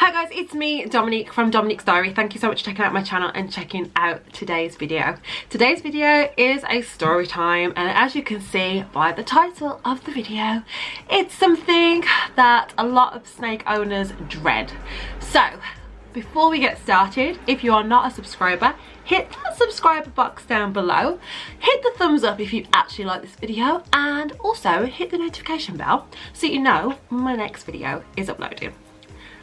Hi guys, it's me, Dominique from Dominique's Diary. Thank you so much for checking out my channel and checking out today's video. Today's video is a story time, and as you can see by the title of the video, it's something that a lot of snake owners dread. So before we get started, if you are not a subscriber, hit that subscriber box down below, hit the thumbs up if you actually like this video, and also hit the notification bell so you know my next video is uploading.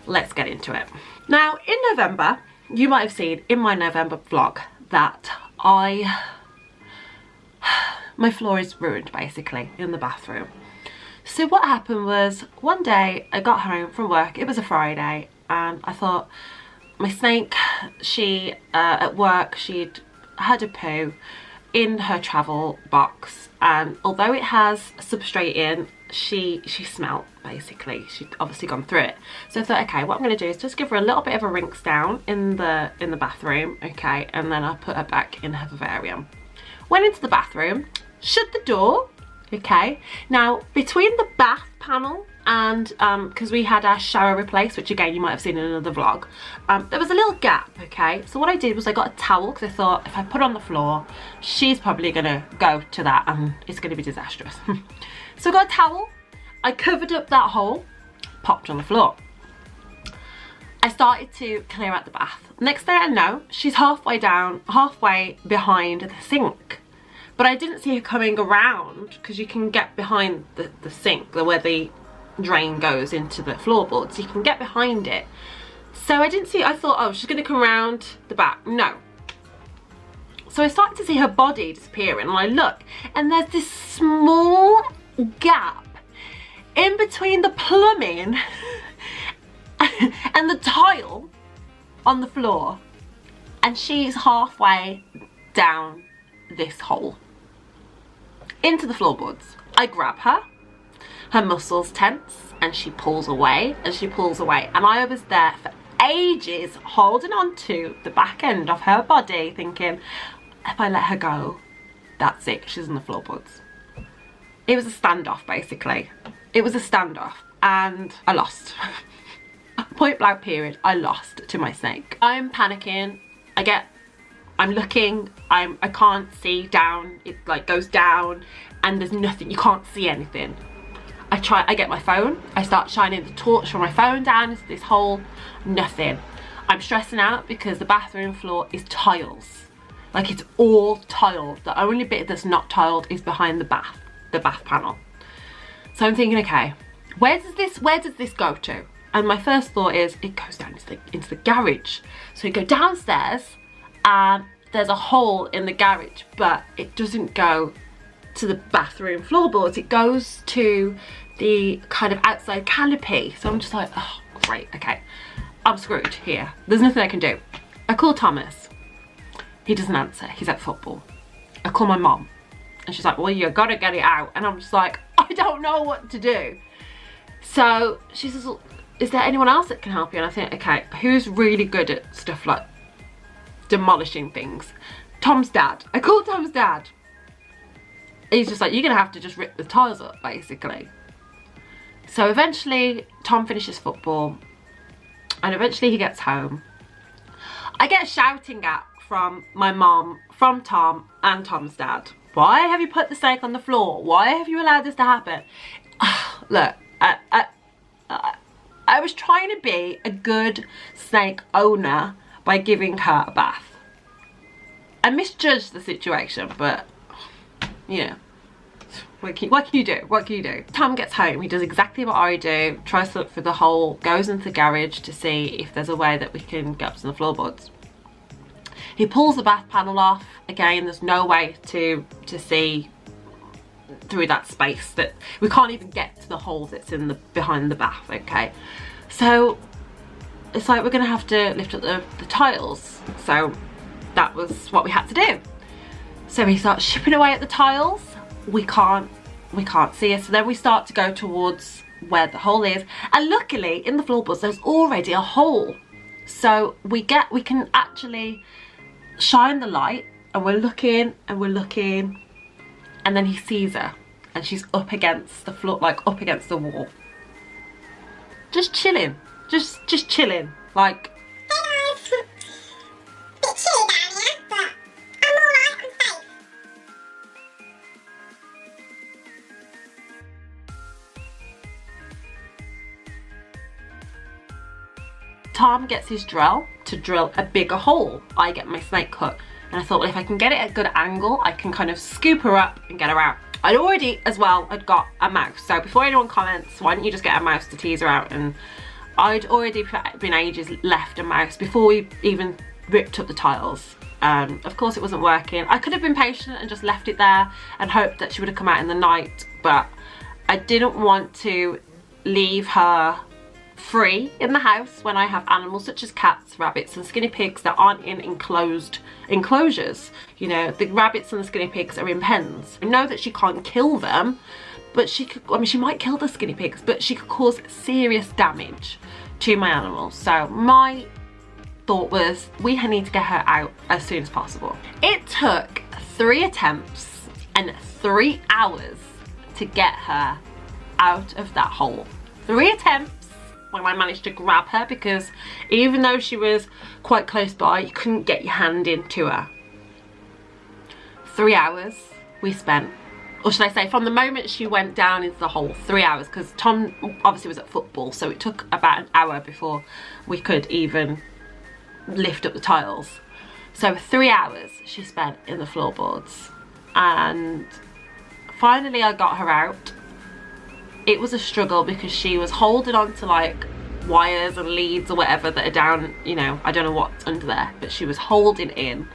Let's get into it. Now in November, you might have seen in my November vlog that my floor is ruined basically in the bathroom. So what happened was, one day I got home from work, it was a Friday, and I thought my snake, at work, she'd had a poo in her travel box, and although it has substrate in, she smelt basically. She'd obviously gone through it. So I thought, okay, what I'm going to do is just give her a little bit of a rinse down in the bathroom, okay, and then I'll put her back in her vivarium. Went into the bathroom, shut the door, okay. Now between the bath panel and because we had our shower replaced, which again you might have seen in another vlog, there was a little gap, okay. So what I did was I got a towel, because I thought if I put it on the floor, she's probably gonna go to that and it's gonna be disastrous. So I got a towel, I covered up that hole, popped on the floor. I started to clear out the bath. Next thing I know, she's halfway down, halfway behind the sink. But I didn't see her coming around, because you can get behind the sink, where the drain goes into the floorboards, so you can get behind it. So I didn't see, I thought, oh, she's going to come around the back. No. So I started to see her body disappearing, and I look, and there's this small gap in between the plumbing and the tile on the floor, and she's halfway down this hole into the floorboards. I grab her, her muscles tense, and she pulls away, and she pulls away, and I was there for ages holding on to the back end of her body, thinking if I let her go, that's it, she's in the floorboards. It was a standoff basically. It was a standoff, and I lost. Point blank period, I lost to my snake. I'm panicking. I'm looking, I can't see down, it like goes down and there's nothing, you can't see anything. I get my phone, I start shining the torch from my phone down into this hole, nothing. I'm stressing out because the bathroom floor is tiles. Like, it's all tiled. The only bit that's not tiled is behind the bath panel. So I'm thinking, okay, where does this go to? And my first thought is, it goes down into the garage. So you go downstairs, and there's a hole in the garage, but it doesn't go to the bathroom floorboards, it goes to the kind of outside canopy. So I'm just like, oh great, okay, I'm screwed here, there's nothing I can do. I call Thomas, he doesn't answer, he's at football. I call my mom, and she's like, well, you gotta get it out. And I'm just like, I don't know what to do. So she says, well, is there anyone else that can help you? And I think, okay, who's really good at stuff like demolishing things? Tom's dad. I called Tom's dad. He's just like, you're gonna have to just rip the tiles up basically. So eventually Tom finishes football, and eventually he gets home. I get shouting at from my mom, from Tom, and Tom's dad. Why have you put the snake on the floor? Why have you allowed this to happen? Look, I was trying to be a good snake owner by giving her a bath. I misjudged the situation, but yeah, what can you do? What can you do? Tom gets home, he does exactly what I do, tries to look for the hole, goes into the garage to see if there's a way that we can get up to the floorboards. He pulls the bath panel off. Again, there's no way to see through that space, that we can't even get to the hole that's in the behind the bath, okay. So it's like, we're gonna have to lift up the tiles. So that was what we had to do. So he starts chipping away at the tiles. We can't see it. So then we start to go towards where the hole is, and luckily in the floorboards there's already a hole. So we can actually shine the light, and we're looking, and then he sees her, and she's up against the floor, like up against the wall, just chilling. Just chilling, like. Bit chilly down here, but I'm alright, I'm safe. Tom gets his drill to drill a bigger hole. I get my snake hook, and I thought, well, if I can get it at a good angle, I can kind of scoop her up and get her out. I'd already as well had got a mouse, so before anyone comments, why don't you just get a mouse to tease her out? And I'd already been ages left a mouse before we even ripped up the tiles. Of course it wasn't working. I could have been patient and just left it there and hoped that she would have come out in the night, but I didn't want to leave her free in the house when I have animals such as cats, rabbits and skinny pigs that aren't in enclosures. You know, the rabbits and the skinny pigs are in pens. I know that she can't kill them, but she could, I mean, she might kill the skinny pigs, but she could cause serious damage to my animals. So my thought was, we need to get her out as soon as possible. It took 3 attempts and 3 hours to get her out of that hole. 3 attempts when I managed to grab her, because even though she was quite close by, you couldn't get your hand into her. 3 hours we spent, or should I say from the moment she went down into the hole, 3 hours, because Tom obviously was at football, so it took about an hour before we could even lift up the tiles. So 3 hours she spent in the floorboards, and finally I got her out. It was a struggle because she was holding on to like wires and leads or whatever that are down, you know, I don't know what's under there, but she was holding in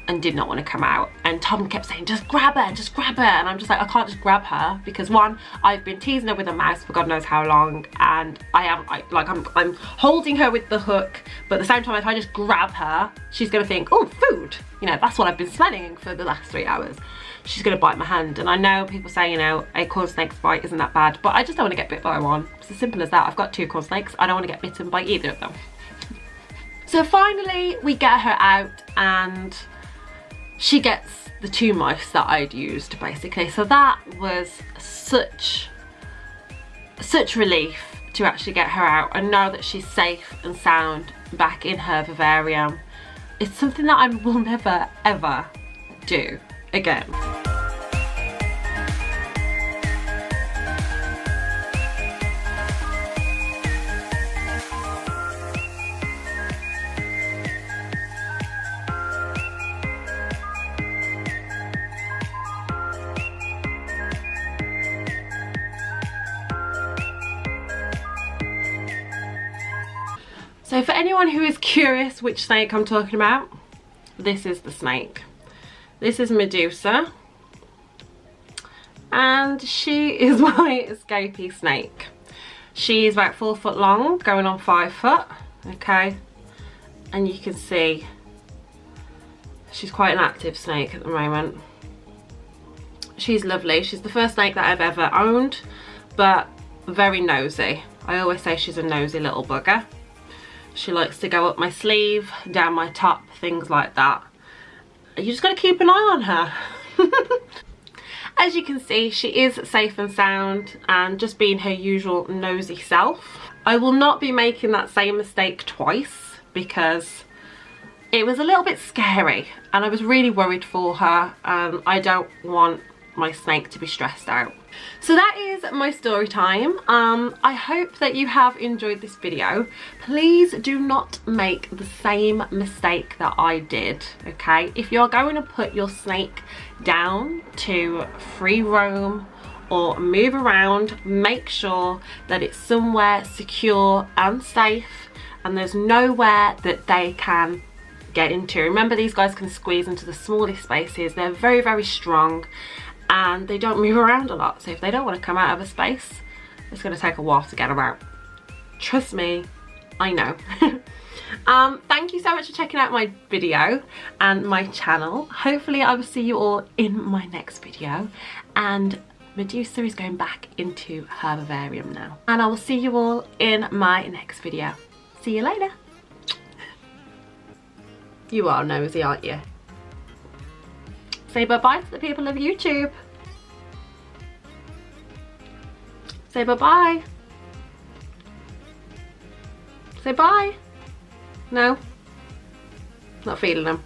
and did not want to come out. And Tom kept saying, just grab her, and I'm just like, I can't just grab her, because one, I've been teasing her with a mouse for God knows how long, and I'm holding her with the hook, but at the same time, if I just grab her, she's gonna think, oh, food, you know, that's what I've been smelling for the last 3 hours. She's gonna bite my hand. And I know people say, you know, a corn snake's bite isn't that bad, but I just don't want to get bit by one. It's as simple as that. I've got 2 corn snakes, I don't want to get bitten by either of them. So finally we get her out, and she gets the 2 mice that I'd used basically. So that was such relief to actually get her out and know that she's safe and sound back in her vivarium. It's something that I will never ever do again. So for anyone who is curious which snake I'm talking about, this is the snake. This is Medusa, and she is my escapee snake. She's about 4 foot long, going on 5 foot, okay? And you can see she's quite an active snake at the moment. She's lovely. She's the first snake that I've ever owned, but very nosy. I always say she's a nosy little bugger. She likes to go up my sleeve, down my top, things like that. You just got to keep an eye on her. As you can see, she is safe and sound and just being her usual nosy self. I will not be making that same mistake twice, because it was a little bit scary and I was really worried for her, and I don't want my snake to be stressed out. So that is my story time. I hope that you have enjoyed this video. Please do not make the same mistake that I did, okay? If you're going to put your snake down to free roam or move around, make sure that it's somewhere secure and safe and there's nowhere that they can get into. Remember, these guys can squeeze into the smallest spaces. They're very, very strong, and they don't move around a lot. So if they don't want to come out of a space, it's going to take a while to get them out. Trust me, I know. Thank you so much for checking out my video and my channel. Hopefully I will see you all in my next video, and Medusa is going back into her vivarium now. And I will see you all in my next video. See you later. You are nosy, aren't you? Say bye-bye to the people of YouTube. Say bye-bye. Say bye. No? Not feeling them.